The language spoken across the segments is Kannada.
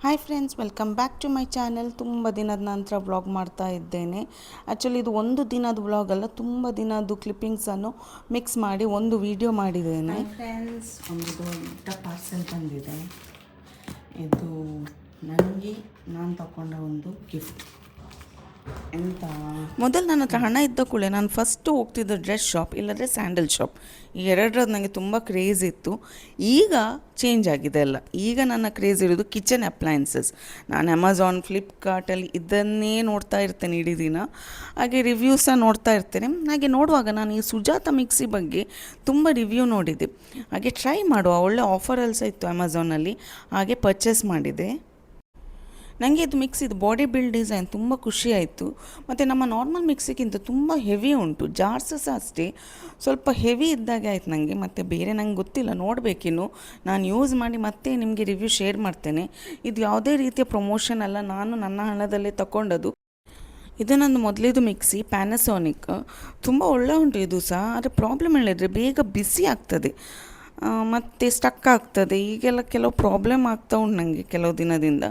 Hi friends, welcome back to my channel. ತುಂಬ ದಿನದ ನಂತರ ವ್ಲಾಗ್ ಮಾಡ್ತಾ ಇದ್ದೇನೆ. ಆ್ಯಕ್ಚುಲಿ ಇದು ಒಂದು ದಿನದ ವ್ಲಾಗ್ ಅಲ್ಲ, ತುಂಬ ದಿನದ್ದು ಕ್ಲಿಪ್ಪಿಂಗ್ಸನ್ನು ಮಿಕ್ಸ್ ಮಾಡಿ ಒಂದು ವಿಡಿಯೋ ಮಾಡಿದ್ದೇನೆ. ಫ್ರೆಂಡ್ಸ್, ಒಂದು ದೊಡ್ಡ ಪಾರ್ಸೆಲ್ ಬಂದಿದೆ. ಇದು ನನಗೆ ನಾನು ತಗೊಂಡ ಒಂದು ಗಿಫ್ಟ್. ಎಂತ ಮೊದಲು ನನ್ನ ಹತ್ರ ಹಣ ಇದ್ದ ಕೂಡಲೇ ನಾನು ಫಸ್ಟು ಹೋಗ್ತಿದ್ದ ಡ್ರೆಸ್ ಶಾಪ್ ಇಲ್ಲದ್ರೆ ಸ್ಯಾಂಡಲ್ ಶಾಪ್. ಈ ಎರಡರದ್ದು ನನಗೆ ತುಂಬ ಕ್ರೇಜ್ ಇತ್ತು. ಈಗ ಚೇಂಜ್ ಆಗಿದೆ ಎಲ್ಲ. ಈಗ ನನ್ನ ಕ್ರೇಜ್ ಇರೋದು ಕಿಚನ್ ಅಪ್ಲಯನ್ಸಸ್. ನಾನು ಅಮೆಝಾನ್, ಫ್ಲಿಪ್ಕಾರ್ಟಲ್ಲಿ ಇದನ್ನೇ ನೋಡ್ತಾ ಇರ್ತೇನೆ ಇಡೀ ದಿನ. ಹಾಗೆ ರಿವ್ಯೂಸ್ ಸಹ ನೋಡ್ತಾ ಇರ್ತೇನೆ. ಹಾಗೆ ನೋಡುವಾಗ ನಾನು ಈ ಸುಜಾತ ಮಿಕ್ಸಿ ಬಗ್ಗೆ ತುಂಬ ರಿವ್ಯೂ ನೋಡಿದೆ. ಹಾಗೆ ಟ್ರೈ ಮಾಡುವ, ಒಳ್ಳೆ ಆಫರಲ್ಲಿ ಸಹ ಇತ್ತು ಅಮೆಝಾನಲ್ಲಿ. ಹಾಗೆ ಪರ್ಚೇಸ್ ಮಾಡಿದೆ. ನನಗೆ ಇದು ಮಿಕ್ಸಿದು ಬಾಡಿ ಬಿಲ್ಡ್ ಡಿಸೈನ್ ತುಂಬ ಖುಷಿ ಆಯಿತು. ಮತ್ತು ನಮ್ಮ ನಾರ್ಮಲ್ ಮಿಕ್ಸಿಗಿಂತ ತುಂಬ ಹೆವಿ ಉಂಟು. ಜಾರ್ಸ್ ಸಹ ಅಷ್ಟೇ ಸ್ವಲ್ಪ ಹೆವಿ ಇದ್ದಾಗೆ ಆಯ್ತು ನನಗೆ. ಮತ್ತು ಬೇರೆ ನಂಗೆ ಗೊತ್ತಿಲ್ಲ, ನೋಡಬೇಕಿನ್ನು. ನಾನು ಯೂಸ್ ಮಾಡಿ ಮತ್ತೆ ನಿಮಗೆ ರಿವ್ಯೂ ಶೇರ್ ಮಾಡ್ತೇನೆ. ಇದು ಯಾವುದೇ ರೀತಿಯ ಪ್ರಮೋಷನ್ ಅಲ್ಲ, ನಾನು ನನ್ನ ಹಣದಲ್ಲೇ ತಗೊಂಡದ್ದು. ಇದು ನನ್ನ ಮೊದಲೇದು ಮಿಕ್ಸಿ, ಪ್ಯಾನಸೋನಿಕ್. ತುಂಬ ಒಳ್ಳೆ ಉಂಟು ಇದು ಸಹ. ಆದರೆ ಪ್ರಾಬ್ಲಮ್ ಹೇಳಿದರೆ ಬೇಗ ಬಿಸಿ ಆಗ್ತದೆ ಮತ್ತು ಸ್ಟಕ್ ಆಗ್ತದೆ. ಈಗೆಲ್ಲ ಕೆಲವು ಪ್ರಾಬ್ಲಮ್ ಆಗ್ತಾ ಉಂಟು ನನಗೆ ಕೆಲವು ದಿನದಿಂದ.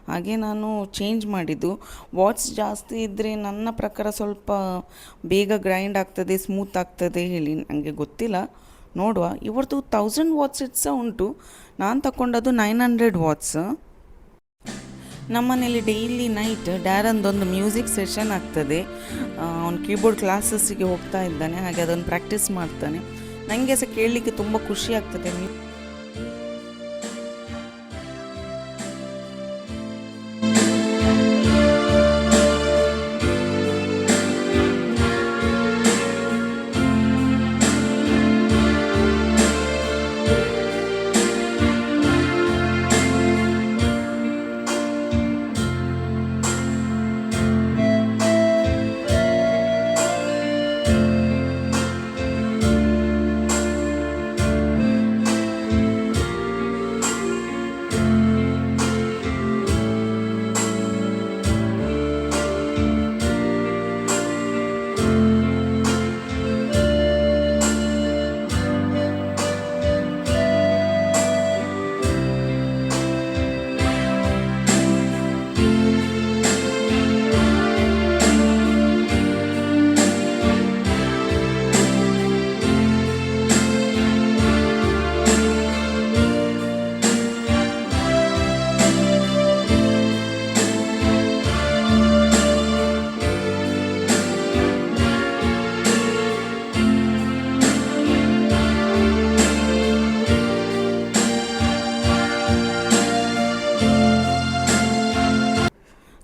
ಹಾಗೆ ನಾನು ಚೇಂಜ್ ಮಾಡಿದ್ದು. ವಾಟ್ಸ್ ಜಾಸ್ತಿ ಇದ್ದರೆ ನನ್ನ ಪ್ರಕಾರ ಸ್ವಲ್ಪ ಬೇಗ ಗ್ರೈಂಡ್ ಆಗ್ತದೆ, ಸ್ಮೂತ್ ಆಗ್ತದೆ ಹೇಳಿ ನನಗೆ ಗೊತ್ತಿಲ್ಲ, ನೋಡುವ. ಇವ್ರದ್ದು 1000 ವಾಟ್ಸ್ ಸಹ ಉಂಟು. ನಾನು ತಗೊಂಡದ್ದು 900 ವಾಟ್ಸ್. ನಮ್ಮನೇಲಿ ಡೈಲಿ ನೈಟ್ ಡ್ಯಾರಂದೊಂದು ಮ್ಯೂಸಿಕ್ ಸೆಷನ್ ಆಗ್ತದೆ. ಅವ್ನು ಕೀಬೋರ್ಡ್ ಕ್ಲಾಸಸ್ಸಿಗೆ ಹೋಗ್ತಾ ಇದ್ದಾನೆ, ಹಾಗೆ ಅದನ್ನು ಪ್ರಾಕ್ಟೀಸ್ ಮಾಡ್ತಾನೆ. ನನಗೆ ಸಹ ಕೇಳಲಿಕ್ಕೆ ತುಂಬ ಖುಷಿ ಆಗ್ತದೆ.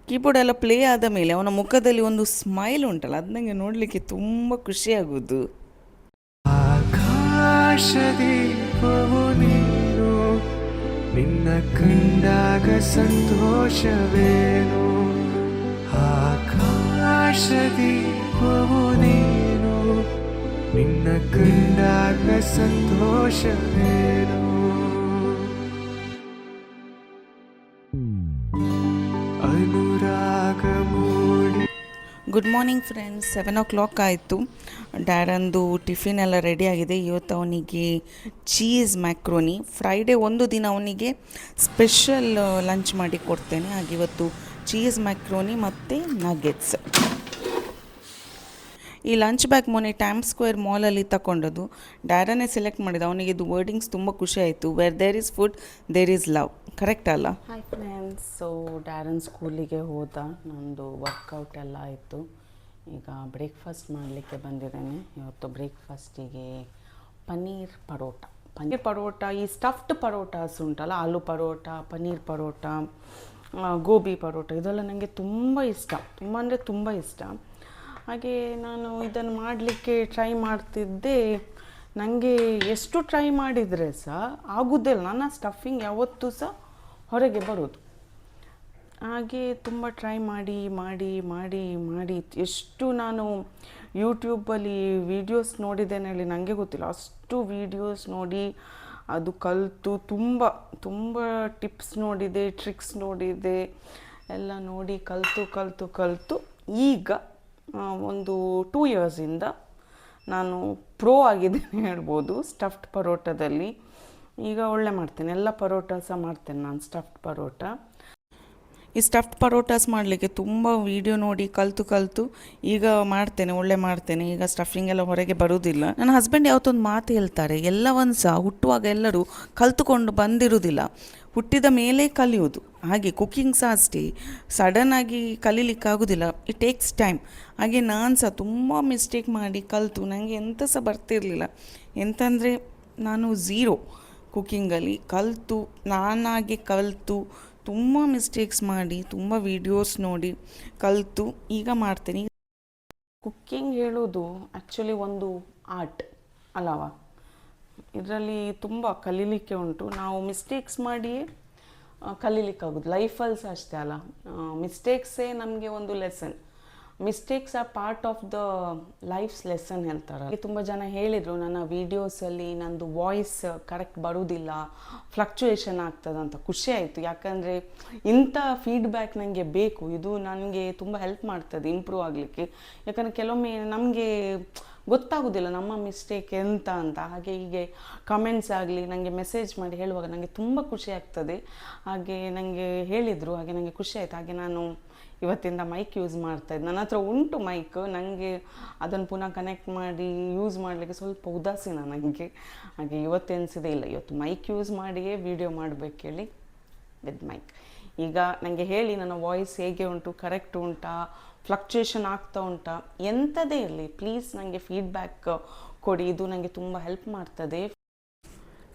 ಕೀಬೋರ್ಡ್ ಎಲ್ಲ ಪ್ಲೇ ಆದ ಮೇಲೆ ಅವನ ಮುಖದಲ್ಲಿ ಒಂದು ಸ್ಮೈಲ್ ಉಂಟಲ್ಲ, ಅದು ನನಗೆ ನೋಡಲಿಕ್ಕೆ ತುಂಬ ಖುಷಿಯಾಗೋದು. ಆಕಾಶದೀಪವು ನೀನು, ನಿನ್ನ ಕಂಡಾಗ ಸಂತೋಷವೇನು. ಆಕಾಶದೀಪವು ನೀನು, ನಿನ್ನ ಕಂಡಾಗ ಸಂತೋಷವೇನು. Good morning friends. 7 o'clock ಆಯಿತು. ಡ್ಯಾರಂದು ಟಿಫಿನ್ ಎಲ್ಲ ರೆಡಿಯಾಗಿದೆ. ಇವತ್ತು ಅವನಿಗೆ ಚೀಸ್ ಮ್ಯಾಕ್ರೋನಿ. ಫ್ರೈಡೇ ಒಂದು ದಿನ ಅವನಿಗೆ ಸ್ಪೆಷಲ್ ಲಂಚ್ ಮಾಡಿ ಕೊಡ್ತೇನೆ. ಹಾಗೆ ಇವತ್ತು ಚೀಸ್ ಮ್ಯಾಕ್ರೋನಿ ಮತ್ತು ನಗೆಟ್ಸ್. ಈ ಲಂಚ್ ಬ್ಯಾಗ್ ಮೊನ್ನೆ ಟೈಮ್ ಸ್ಕ್ವೇರ್ ಮಾಲಲ್ಲಿ ತಗೊಂಡದ್ದು. ಡ್ಯಾರನ್ನೇ ಸೆಲೆಕ್ಟ್ ಮಾಡಿದ. ಅವನಿಗೆ ಇದು ವರ್ಡಿಂಗ್ಸ್ ತುಂಬ ಖುಷಿ ಆಯಿತು. Where there is food there is love. Correct ಅಲ್ಲ? Hi friends. ಸೊ ಡ್ಯಾರನ್ ಸ್ಕೂಲಿಗೆ ಹೋದ. ನಂದು ವರ್ಕೌಟ್ ಎಲ್ಲ ಆಯಿತು. ಈಗ ಬ್ರೇಕ್ಫಾಸ್ಟ್ ಮಾಡಲಿಕ್ಕೆ ಬಂದಿದ್ದೇನೆ. ಇವತ್ತು ಬ್ರೇಕ್ಫಾಸ್ಟಿಗೆ ಪನ್ನೀರ್ ಪರೋಟ, ಈ ಸ್ಟಫ್ಡ್ ಪರೋಟಾಸ್ ಉಂಟಲ್ಲ, ಆಲೂ ಪರೋಟ, ಪನ್ನೀರ್ ಪರೋಟ, ಗೋಬಿ ಪರೋಟ, ಇದೆಲ್ಲ ನನಗೆ ತುಂಬ ಇಷ್ಟ. ತುಂಬ ಅಂದರೆ ತುಂಬ ಇಷ್ಟ. ಹಾಗೆ ನಾನು ಇದನ್ನು ಮಾಡಲಿಕ್ಕೆ ಟ್ರೈ ಮಾಡ್ತಿದ್ದೆ. ನನಗೆ ಎಷ್ಟು ಟ್ರೈ ಮಾಡಿದರೆ ಸಹ ಆಗೋದಿಲ್ಲ. ನನ್ನ ಸ್ಟಫಿಂಗ್ ಯಾವತ್ತೂ ಸಹ ಹೊರಗೆ ಬರೋದು. ಹಾಗೆ ತುಂಬ ಟ್ರೈ ಮಾಡಿ ಮಾಡಿ ಮಾಡಿ ಮಾಡಿ ಎಷ್ಟು ನಾನು ಯೂಟ್ಯೂಬಲ್ಲಿ ವೀಡಿಯೋಸ್ ನೋಡಿದ್ದೇನೆ ಹೇಳಿ ನನಗೆ ಗೊತ್ತಿಲ್ಲ. ಅಷ್ಟು ವೀಡಿಯೋಸ್ ನೋಡಿ ಅದು ಕಲಿತು ತುಂಬ ತುಂಬ ಟಿಪ್ಸ್ ನೋಡಿದೆ, ಟ್ರಿಕ್ಸ್ ನೋಡಿದೆ, ಎಲ್ಲ ನೋಡಿ ಕಲಿತು ಈಗ ಒಂದು 2 ಇಯರ್ಸಿಂದ ನಾನು ಪ್ರೋ ಆಗಿದ್ದೇನೆ ಹೇಳ್ಬೋದು ಸ್ಟಫ್ಡ್ ಪರೋಟದಲ್ಲಿ. ಈಗ ಒಳ್ಳೆ ಮಾಡ್ತೇನೆ. ಎಲ್ಲ ಪರೋಟ ಸಹ ಮಾಡ್ತೇನೆ ನಾನು, ಸ್ಟಫ್ಡ್ ಪರೋಟ. ಈ ಸ್ಟಫ್ಡ್ ಪರೋಟಾಸ್ ಮಾಡಲಿಕ್ಕೆ ತುಂಬ ವೀಡಿಯೋ ನೋಡಿ ಕಲಿತು ಈಗ ಮಾಡ್ತೇನೆ. ಈಗ ಸ್ಟಫಿಂಗ್ ಎಲ್ಲ ಹೊರಗೆ ಬರುವುದಿಲ್ಲ. ನನ್ನ ಹಸ್ಬೆಂಡ್ ಯಾವತ್ತೊಂದು ಮಾತು ಹೇಳ್ತಾರೆ, ಎಲ್ಲವನ್ನು ಸಹ ಹುಟ್ಟುವಾಗ ಎಲ್ಲರೂ ಕಲ್ತುಕೊಂಡು ಬಂದಿರುವುದಿಲ್ಲ, ಹುಟ್ಟಿದ ಮೇಲೆ ಕಲಿಯೋದು. ಹಾಗೆ ಕುಕ್ಕಿಂಗ್ ಸಹ ಅಷ್ಟೇ, ಸಡನ್ನಾಗಿ ಕಲೀಲಿಕ್ಕಾಗೋದಿಲ್ಲ, ಇಟ್ ಟೇಕ್ಸ್ ಟೈಮ್. ಹಾಗೆ ನಾನು ಸಹ ತುಂಬ ಮಿಸ್ಟೇಕ್ ಮಾಡಿ ಕಲಿತು ನನಗೆ ಎಂಥ ಸಹ ಬರ್ತಿರಲಿಲ್ಲ. ಎಂತಂದರೆ ನಾನು ಝೀರೋ ಕುಕ್ಕಿಂಗಲ್ಲಿ. ನಾನಾಗಿ ಕಲಿತು ತುಂಬ ಮಿಸ್ಟೇಕ್ಸ್ ಮಾಡಿ ತುಂಬ ವೀಡಿಯೋಸ್ ನೋಡಿ ಕಲಿತು ಈಗ ಮಾಡ್ತೀನಿ. ಕುಕ್ಕಿಂಗ್ ಹೇಳೋದು ಆ್ಯಕ್ಚುಲಿ ಒಂದು ಆರ್ಟ್ ಅಲ್ಲವಾ? ಇದರಲ್ಲಿ ತುಂಬ ಕಲೀಲಿಕ್ಕೆ ಉಂಟು. ನಾವು ಮಿಸ್ಟೇಕ್ಸ್ ಮಾಡಿಯೇ ಕಲೀಲಿಕ್ಕಾಗೋದು. ಲೈಫಲ್ಲಿ ಸಹ ಅಷ್ಟೇ ಅಲ್ಲ, ಮಿಸ್ಟೇಕ್ಸೇ ನಮಗೆ ಒಂದು lesson. Mistakes are part of the life's lesson ಹೇಳ್ತಾರೆ. ತುಂಬ ಜನ ಹೇಳಿದರು ನನ್ನ ವೀಡಿಯೋಸಲ್ಲಿ ನಂದು ವಾಯ್ಸ್ ಕರೆಕ್ಟ್ ಬರುವುದಿಲ್ಲ, ಫ್ಲಕ್ಚುಯೇಷನ್ ಆಗ್ತದಂತ. ಖುಷಿ ಆಯಿತು, ಯಾಕಂದರೆ ಇಂಥ ಫೀಡ್ಬ್ಯಾಕ್ ನನಗೆ ಬೇಕು. ಇದು ನನಗೆ ತುಂಬ ಹೆಲ್ಪ್ ಮಾಡ್ತದೆ ಇಂಪ್ರೂವ್ ಆಗಲಿಕ್ಕೆ. ಯಾಕಂದರೆ ಕೆಲವೊಮ್ಮೆ ನಮಗೆ ಗೊತ್ತಾಗೋದಿಲ್ಲ ನಮ್ಮ ಮಿಸ್ಟೇಕ್ ಎಂತ ಅಂತ. ಹಾಗೆ ಹೀಗೆ ಕಮೆಂಟ್ಸ್ ಆಗಲಿ ನನಗೆ ಮೆಸೇಜ್ ಮಾಡಿ ಹೇಳುವಾಗ ನನಗೆ ತುಂಬ ಖುಷಿ ಆಗ್ತದೆ. ಹಾಗೆ ನನಗೆ ಹೇಳಿದರು, ಹಾಗೆ ನನಗೆ ಖುಷಿ ಆಯಿತು. ಹಾಗೆ ನಾನು ಇವತ್ತಿಂದ ಮೈಕ್ ಯೂಸ್ ಮಾಡ್ತಾಯಿದ್ದೆ. ನನ್ನ ಹತ್ರ ಉಂಟು ಮೈಕ್, ನನಗೆ ಅದನ್ನು ಪುನಃ ಕನೆಕ್ಟ್ ಮಾಡಿ ಯೂಸ್ ಮಾಡಲಿಕ್ಕೆ ಸ್ವಲ್ಪ ಉದಾಸೀನ ನನಗೆ. ಹಾಗೆ ಇವತ್ತೆನಿಸಿದೆ, ಇಲ್ಲ ಇವತ್ತು ಮೈಕ್ ಯೂಸ್ ಮಾಡಿಯೇ ವಿಡಿಯೋ ಮಾಡಬೇಕೇಳಿ ವಿತ್ ಮೈಕ್. ಈಗ ನನಗೆ ಹೇಳಿ ನನ್ನ ವಾಯ್ಸ್ ಹೇಗೆ ಉಂಟು, ಕರೆಕ್ಟ್ ಉಂಟಾ, ಫ್ಲಕ್ಚುಯೇಷನ್ ಆಗ್ತಾ ಉಂಟಾ, ಎಂಥದೇ ಇರಲಿ ಪ್ಲೀಸ್ ನನಗೆ ಫೀಡ್ಬ್ಯಾಕ್ ಕೊಡಿ. ಇದು ನನಗೆ ತುಂಬ ಹೆಲ್ಪ್ ಮಾಡ್ತದೆ.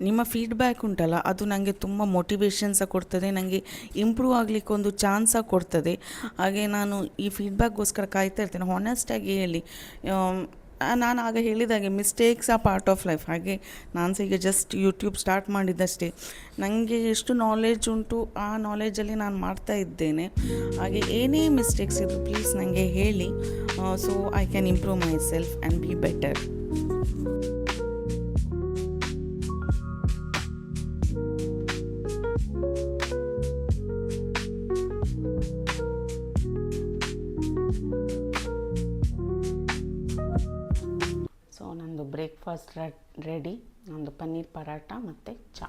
ನಿಮ್ಮ ಫೀಡ್ಬ್ಯಾಕ್ ಉಂಟಲ್ಲ, ಅದು ನನಗೆ ತುಂಬ ಮೋಟಿವೇಶನ್ ಸಹ ಕೊಡ್ತದೆ, ನನಗೆ ಇಂಪ್ರೂವ್ ಆಗಲಿಕ್ಕೆ ಒಂದು ಚಾನ್ಸ್ ಸಹ ಕೊಡ್ತದೆ. ಹಾಗೆ ನಾನು ಈ ಫೀಡ್ಬ್ಯಾಕ್ಗೋಸ್ಕರ ಕಾಯ್ತಾ ಇರ್ತೇನೆ. ಹಾನೆಸ್ಟಾಗಿ ಹೇಳಿ, ನಾನು ಆಗ ಹೇಳಿದಾಗೆ ಮಿಸ್ಟೇಕ್ಸ್ ಆ ಪಾರ್ಟ್ ಆಫ್ ಲೈಫ್. ಹಾಗೆ ನಾನು ಸಹ ಈಗ ಜಸ್ಟ್ ಯೂಟ್ಯೂಬ್ ಸ್ಟಾರ್ಟ್ ಮಾಡಿದ್ದಷ್ಟೇ. ನನಗೆ ಎಷ್ಟು ನಾಲೆಜ್ ಉಂಟು ಆ ನಾಲೆಜಲ್ಲಿ ನಾನು ಮಾಡ್ತಾ ಇದ್ದೇನೆ. ಹಾಗೆ ಏನೇ ಮಿಸ್ಟೇಕ್ಸ್ ಇದ್ದರೂ ಪ್ಲೀಸ್ ನನಗೆ ಹೇಳಿ, so I can improve my self and be better. Breakfast ready. ನಂದು ಪನ್ನೀರ್ ಪರಾಟ ಮತ್ತು ಚಹಾ.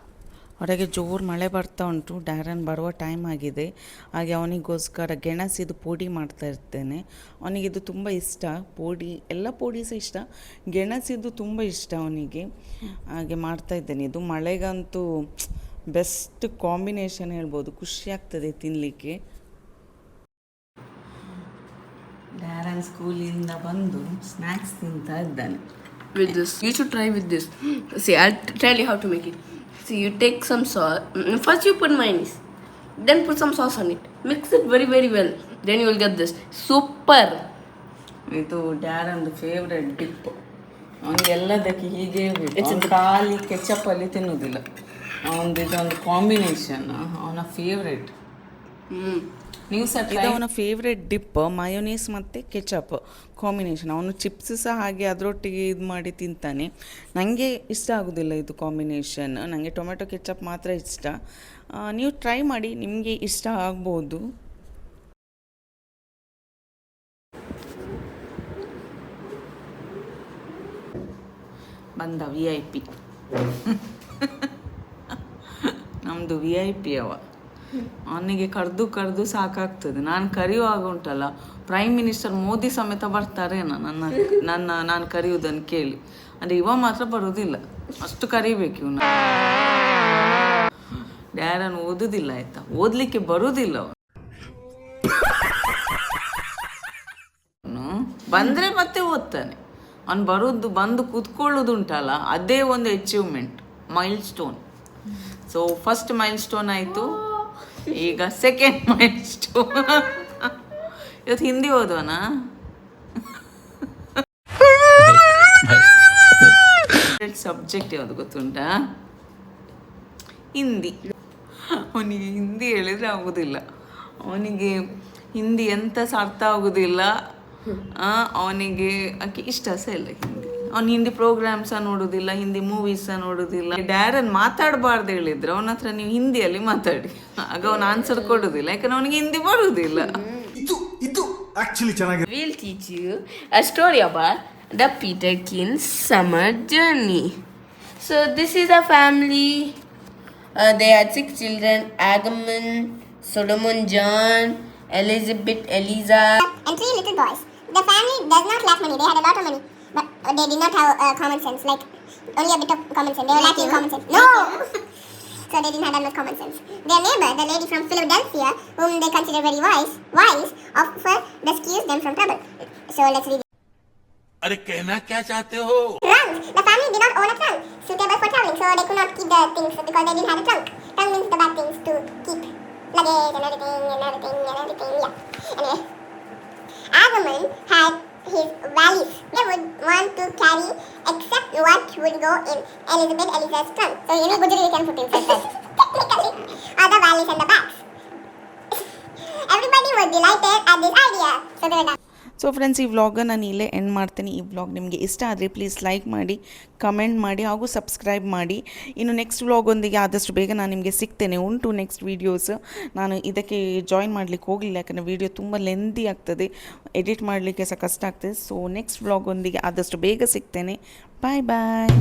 ಹೊರಗೆ ಜೋರು ಮಳೆ ಬರ್ತಾ ಉಂಟು. ಡ್ಯಾರನ್ ಬರುವ ಟೈಮ್ ಆಗಿದೆ. ಹಾಗೆ ಅವನಿಗೋಸ್ಕರ ಗೆಣಸಿದು ಪೋಡಿ ಮಾಡ್ತಾ ಇರ್ತೇನೆ. ಅವನಿಗಿದು ತುಂಬ ಇಷ್ಟ, ಪೋಡಿ ಎಲ್ಲ ಪೋಡಿ ಸಹ ಇಷ್ಟ, ಗೆಣಸಿದ್ದು ತುಂಬ ಇಷ್ಟ ಅವನಿಗೆ. ಹಾಗೆ ಮಾಡ್ತಾ ಇದ್ದೇನೆ. ಇದು ಮಳೆಗಂತೂ ಬೆಸ್ಟ್ ಕಾಂಬಿನೇಷನ್ ಹೇಳ್ಬೋದು, ಖುಷಿ ಆಗ್ತದೆ ತಿನ್ನಲಿಕ್ಕೆ. ಡ್ಯಾರನ್ ಸ್ಕೂಲಿಂದ ಬಂದು ಸ್ನ್ಯಾಕ್ಸ್ ತಿಂತಾ ಇದ್ದಾನೆ. With this, you should try with this. See, I'll tell you how to make it. See, you take some sauce. First you put mayonnaise, then put some sauce on it. Mix it very very well. Then you will get this super. ಇದು ಡ್ಯಾರನ್ದು ಫೇವ್ರೆಟ್ ಡಿಪ್. ಅವನಿಗೆಲ್ಲದಕ್ಕೆ ಹೀಗೆ ಖಾಲಿ ಕೆಚಪ್ಪಲ್ಲಿ ತಿನ್ನೋದಿಲ್ಲ. ಅವನದು ಇದೊಂದು ಕಾಂಬಿನೇಷನ್ ಅವನ ಫೇವ್ರೆಟ್. ನೀವು ಸಹ ಇದು ಅವನ ಫೇವ್ರೆಟ್ ಡಿಪ್, ಮಯೋನೀಸ್ ಮತ್ತು ಕೆಚಪ್ ಕಾಂಬಿನೇಷನ್. ಅವನು ಚಿಪ್ಸ್ ಸಹ ಹಾಗೆ ಅದರೊಟ್ಟಿಗೆ ಇದು ಮಾಡಿ ತಿಂತಾನೆ. ನನಗೆ ಇಷ್ಟ ಆಗೋದಿಲ್ಲ ಇದು ಕಾಂಬಿನೇಷನ್, ನನಗೆ ಟೊಮೆಟೊ ಕೆಚಪ್ ಮಾತ್ರ ಇಷ್ಟ. ನೀವು ಟ್ರೈ ಮಾಡಿ, ನಿಮಗೆ ಇಷ್ಟ ಆಗ್ಬೋದು. ಬಂದ VIP, ನಮ್ಮದು VIP ಅವ. ಅವನಿಗೆ ಕರೆದು ಸಾಕಾಗ್ತದೆ. ನಾನು ಕರೆಯುವಾಗ ಉಂಟಲ್ಲ, ಪ್ರೈಮ್ ಮಿನಿಸ್ಟರ್ ಮೋದಿ ಸಮೇತ ಬರ್ತಾರೇನ ನಾನು ಕರೆಯುವುದನ್ನು ಕೇಳಿ. ಅಂದರೆ ಇವ ಮಾತ್ರ ಬರೋದಿಲ್ಲ, ಅಷ್ಟು ಕರಿಬೇಕು ಇವನು. ಡ್ಯಾರನ್ ಓದುದಿಲ್ಲ ಆಯ್ತಾ, ಓದಲಿಕ್ಕೆ ಬರುವುದಿಲ್ಲ ಅವನು. ಬಂದರೆ ಮತ್ತೆ ಓದ್ತಾನೆ. ಅವನು ಬಂದು ಕೂತ್ಕೊಳ್ಳೋದುಂಟಲ್ಲ, ಅದೇ ಒಂದು achievement, milestone. So first milestone ಆಯಿತು, ಈಗ ಸೆಕೆಂಡ್ ಮೈಲ್ ಸ್ಟೋನ್. ಇವತ್ತು ಹಿಂದಿ ಓದುವನಾ? ಸಬ್ಜೆಕ್ಟ್ ಯಾವುದು ಗೊತ್ತುಂಟಾ? ಹಿಂದಿ. ಅವನಿಗೆ ಹಿಂದಿ ಹೇಳಿದರೆ ಆಗೋದಿಲ್ಲ. ಅವನಿಗೆ ಹಿಂದಿ ಎಂತ ಸಹ ಅರ್ಥ ಆಗೋದಿಲ್ಲ. ಅವನಿಗೆ ಇಷ್ಟ ಸಹ ಇಲ್ಲ ಹಿಂದಿ. ಅವ್ನು ಹಿಂದಿ ಪ್ರೋಗ್ರಾಮ್ಸ ನೋಡೋದಿಲ್ಲ, ಹಿಂದಿ ಮೂವೀಸ ನೋಡೋದಿಲ್ಲ. ಡ್ಯಾರನ್ ಮಾತಾಡಬಾರ್ದು ಹೇಳಿದ್ರೆ ಅವನ ಹತ್ರ ನೀವು ಹಿಂದಿಯಲ್ಲಿ ಮಾತಾಡಿ, ಆಗ ಅವನು ಆನ್ಸರ್ ಕೊಡೋದಿಲ್ಲ, ಯಾಕಂದ್ರೆ ಅವನಿಗೆ ಹಿಂದಿ ಬರೋದಿಲ್ಲ. We'll teach you a story about the Peterkins summer journey. So this is a family. They had 6 children: Agamemnon, Solomon John, Elizabeth, Eliza. And 3 little boys. The family does not lack money. They had a lot of money, but they did not have common sense. Like only a bit of common sense. They were lacking common sense. No. So they didn't have that much common sense. Their neighbor, the lady from Philadelphia, whom they consider very wise, offered rescues them from trouble. So let's read. अरे कहना क्या चाहते हो? Trunk. The family did not own a trunk suitable for traveling, so they could not keep the things because they didn't have a trunk. Trunk means the bad things to keep luggage and everything. Yeah. Anyway, Agamemnon had his valleys. They would want to carry except what would go in Eliza's trunk. So any bujuri you can put inside that. Technically, are the valleys and the bags. Everybody was delighted at this idea. So they were done. So friends, ಈ ವ್ಲಾಗ ನಾನು ಇಲ್ಲೇ ಎಂಡ್ ಮಾಡ್ತೀನಿ. ಈ ವ್ಲಾಗ್ ನಿಮಗೆ ಇಷ್ಟ ಆದರೆ ಪ್ಲೀಸ್ ಲೈಕ್ ಮಾಡಿ, ಕಮೆಂಟ್ ಮಾಡಿ ಹಾಗೂ ಸಬ್ಸ್ಕ್ರೈಬ್ ಮಾಡಿ. ಇನ್ನು ನೆಕ್ಸ್ಟ್ ವ್ಲಾಗೊಂದಿಗೆ ಆದಷ್ಟು ಬೇಗ ನಾನು ನಿಮಗೆ ಸಿಗ್ತೇನೆ. ಉಂಟು ನೆಕ್ಸ್ಟ್ ವೀಡಿಯೋಸ್. ನಾನು ಇದಕ್ಕೆ ಜಾಯಿನ್ ಮಾಡಲಿಕ್ಕೆ ಹೋಗಲಿಲ್ಲ, ಯಾಕಂದರೆ ವೀಡಿಯೋ ತುಂಬ ಲೆಂದಿ ಆಗ್ತದೆ, ಎಡಿಟ್ ಮಾಡಲಿಕ್ಕೆ ಸಹ ಕಷ್ಟ ಆಗ್ತದೆ. ಸೊ ನೆಕ್ಸ್ಟ್ ವ್ಲಾಗೊಂದಿಗೆ ಆದಷ್ಟು ಬೇಗ ಸಿಗ್ತೇನೆ. ಬಾಯ್ ಬಾಯ್.